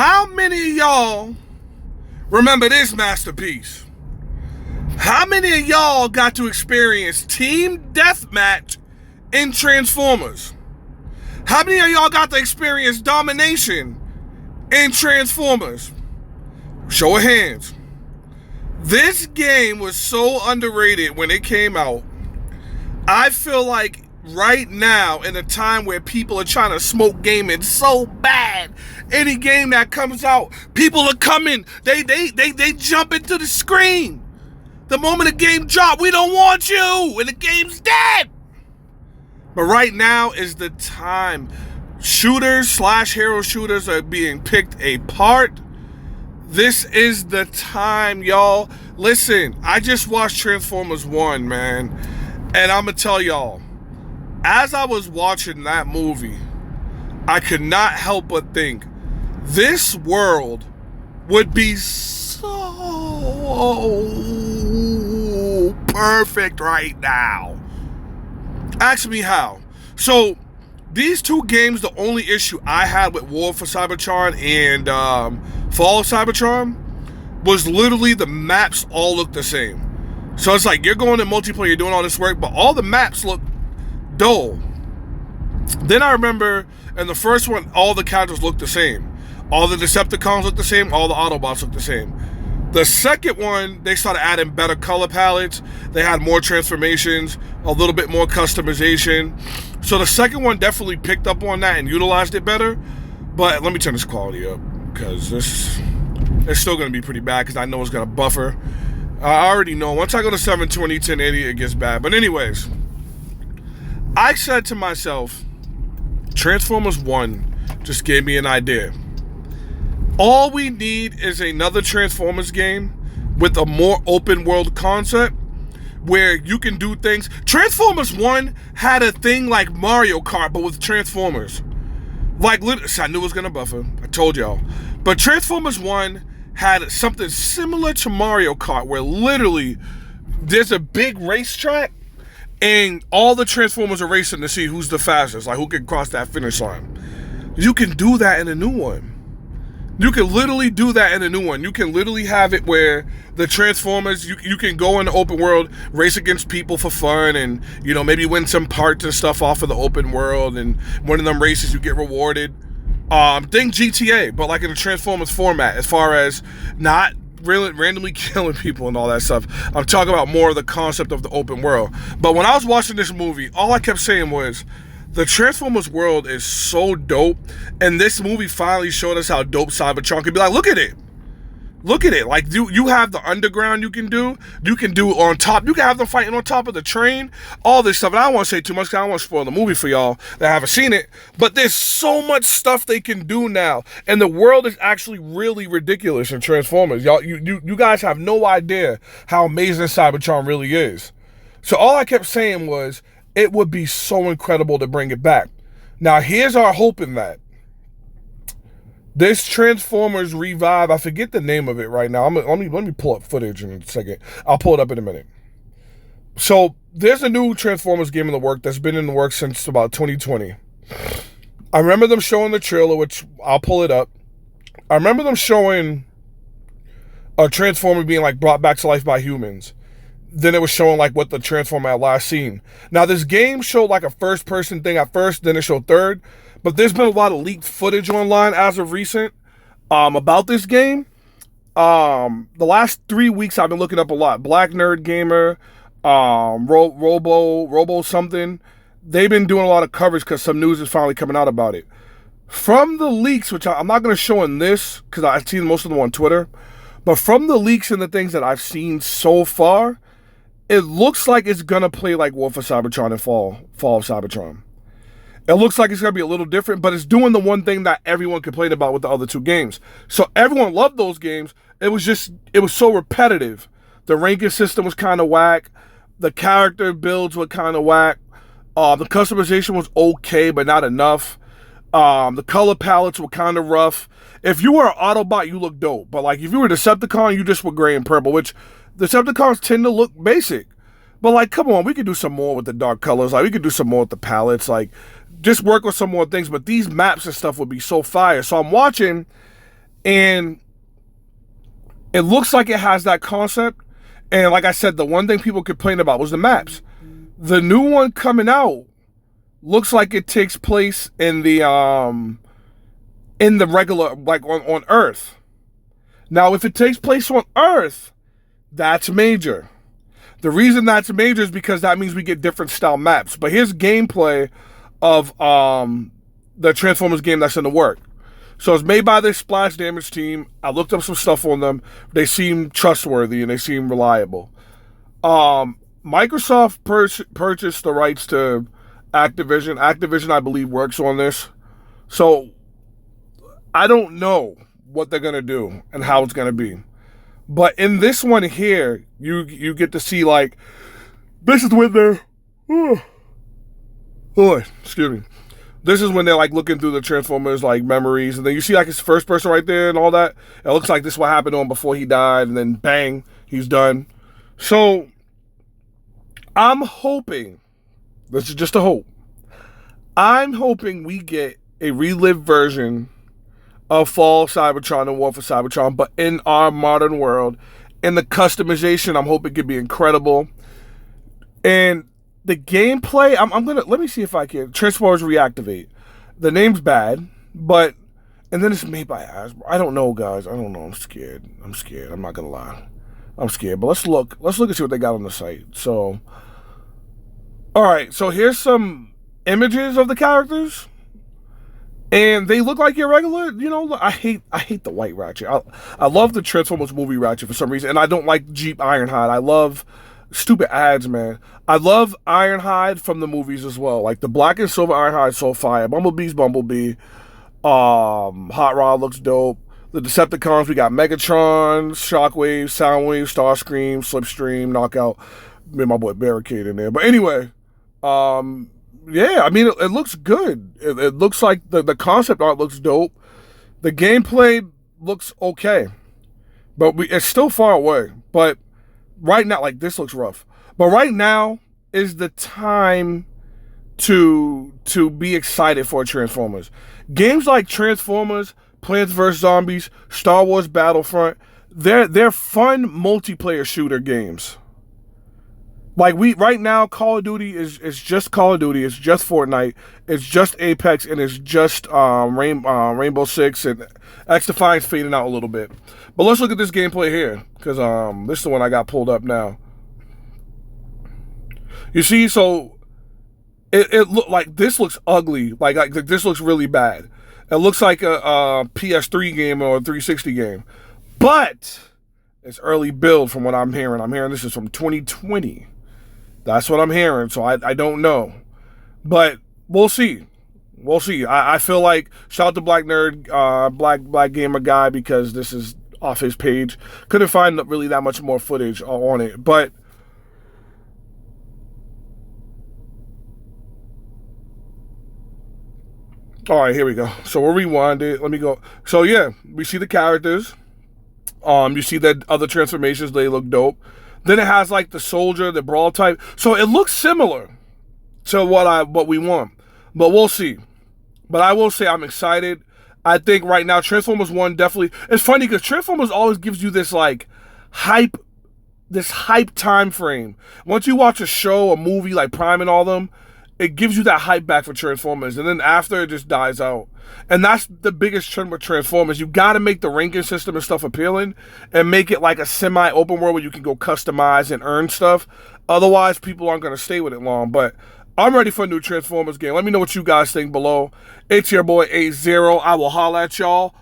How many of y'all remember this masterpiece? How many of y'all got to experience Team Deathmatch in Transformers? How many of y'all got to experience domination in Transformers? Show of hands. This game was so underrated when it came out. I feel like right now, in a time where people are trying to smoke gaming so bad, any game that comes out, people are coming. They jump into the screen. The moment the game drops, we don't want you, and the game's dead. But right now is the time. Shooters / hero shooters are being picked apart. This is the time, y'all. Listen, I just watched Transformers 1, man. And I'm going to tell y'all, as I was watching that movie, I could not help but think, this world would be so perfect right now. Ask me how. So, these two games, the only issue I had with War for Cybertron and Fall of Cybertron was literally the maps all look the same. So it's like you're going in multiplayer, you're doing all this work, but all the maps look dull. Then I remember in the first one, all the characters look the same. All the Decepticons look the same, all the Autobots look the same. The second one, they started adding better color palettes. They had more transformations, a little bit more customization. So the second one definitely picked up on that and utilized it better. But let me turn this quality up, because it's still going to be pretty bad, because I know it's going to buffer. I already know. Once I go to 720, 1080, it gets bad. But anyways, I said to myself, Transformers 1 just gave me an idea. All we need is another Transformers game with a more open world concept where you can do things. Transformers 1 had a thing like Mario Kart, but with Transformers. Like, I knew it was going to buffer. I told y'all. But Transformers 1 had something similar to Mario Kart, where literally there's a big racetrack and all the Transformers are racing to see who's the fastest, like who can cross that finish line. You can do that in a new one. You can literally do that in a new one. You can literally have it where the Transformers, you can go in the open world, race against people for fun, and, you know, maybe win some parts and stuff off of the open world, and one of them races you get rewarded. Think GTA, but like in a Transformers format, as far as not really randomly killing people and all that stuff. I'm talking about more of the concept of the open world. But when I was watching this movie, all I kept saying was, the Transformers world is so dope, and this movie finally showed us how dope Cybertron could be. Like, look at it. Look at it. Like, you have the underground you can do on top. You can have them fighting on top of the train. All this stuff. And I don't want to say too much because I don't want to spoil the movie for y'all that haven't seen it. But there's so much stuff they can do now. And the world is actually really ridiculous in Transformers. Y'all, you guys have no idea how amazing Cybertron really is. So all I kept saying was, it would be so incredible to bring it back. Now, here's our hope in that. This Transformers Revive, I forget the name of it right now. Let me pull up footage in a second. I'll pull it up in a minute. So, there's a new Transformers game in the work that's been in the works since about 2020. I remember them showing the trailer, which I'll pull it up. I remember them showing a Transformer being like brought back to life by humans. Then it was showing like what the Transformer had last seen. Now, this game showed like a first-person thing at first, then it showed third. But there's been a lot of leaked footage online as of recent about this game. The last 3 weeks I've been looking up a lot. Black Nerd Gamer, Robo something. They've been doing a lot of coverage because some news is finally coming out about it. From the leaks, which I'm not going to show in this because I've seen most of them on Twitter. But from the leaks and the things that I've seen so far, it looks like it's going to play like War for Cybertron and Fall of Cybertron. It looks like it's going to be a little different, but it's doing the one thing that everyone complained about with the other two games. So everyone loved those games. It was so repetitive. The ranking system was kind of whack. The character builds were kind of whack. The customization was okay, but not enough. The color palettes were kind of rough. If you were an Autobot, you look dope. But like if you were a Decepticon, you just were gray and purple, which Decepticons tend to look basic. But like, come on, we could do some more with the dark colors. Like we could do some more with the palettes. Like just work with some more things. But these maps and stuff would be so fire. So I'm watching, And it looks like it has that concept. And like I said, the one thing people complained about was the maps. The new one coming out looks like it takes place in the regular, like on Earth. Now, if it takes place on Earth, that's major. The reason that's major is because that means we get different style maps. But here's gameplay of the Transformers game that's in the work. So it's made by the Splash Damage team. I looked up some stuff on them. They seem trustworthy and they seem reliable. Microsoft purchased the rights to Activision. Activision, I believe, works on this. So I don't know what they're going to do and how it's going to be. But in this one here, you get to see, like, this is when they're... excuse me. This is when they're, like, looking through the Transformers, like, memories. And then you see, like, his first person right there and all that. It looks like this is what happened to him before he died. And then, bang, he's done. So, I'm hoping, this is just a hope, I'm hoping we get a relived version of Fall Cybertron and War for Cybertron, but in our modern world. And the customization, I'm hoping, could be incredible. And the gameplay, I'm gonna, let me see if I can. Transformers Reactivate. The name's bad, but, and then it's made by Hasbro. I don't know, guys. I don't know. I'm scared. I'm not gonna lie. I'm scared. But let's look and see what they got on the site. So, all right. So here's some images of the characters. And they look like your regular, you know, I hate the white Ratchet. I love the Transformers movie Ratchet for some reason. And I don't like Jeep Ironhide. I love stupid ads, man. I love Ironhide from the movies as well. Like the black and silver Ironhide, so fire. Bumblebee's Bumblebee. Hot Rod looks dope. The Decepticons, we got Megatron, Shockwave, Soundwave, Starscream, Slipstream, Knockout. Made my boy Barricade in there. But anyway, yeah, I mean, it looks good. It looks like the concept art looks dope. The gameplay looks okay. But it's still far away. But right now, like, this looks rough. But right now is the time to be excited for Transformers. Games like Transformers, Plants vs. Zombies, Star Wars Battlefront, they're fun multiplayer shooter games. Like, right now, Call of Duty is just Call of Duty. It's just Fortnite. It's just Apex, and it's just Rainbow Six, and X-Defiance fading out a little bit. But let's look at this gameplay here, because this is the one I got pulled up now. You see, so it look like this looks ugly. Like this looks really bad. It looks like a PS3 game or a 360 game, but it's early build from what I'm hearing. I'm hearing this is from 2020. That's what I'm hearing, so I don't know. But we'll see. We'll see. I feel like, shout out to Black Nerd, Black Gamer Guy, because this is off his page. Couldn't find really that much more footage on it. But all right, here we go. So we'll rewind it. Let me go. So yeah, we see the characters. You see that other transformations, they look dope. Then it has like the soldier, the brawl type. So it looks similar to what we want. But we'll see. But I will say I'm excited. I think right now Transformers 1 definitely, it's funny because Transformers always gives you this like hype time frame. Once you watch a show, a movie like Prime and all them, it gives you that hype back for Transformers, and then after it just dies out. And that's the biggest trend with Transformers. You got to make the ranking system and stuff appealing, and make it like a semi-open world where you can go customize and earn stuff. Otherwise, people aren't going to stay with it long. But I'm ready for a new Transformers game. Let me know what you guys think below. It's your boy A0. I will holla at y'all.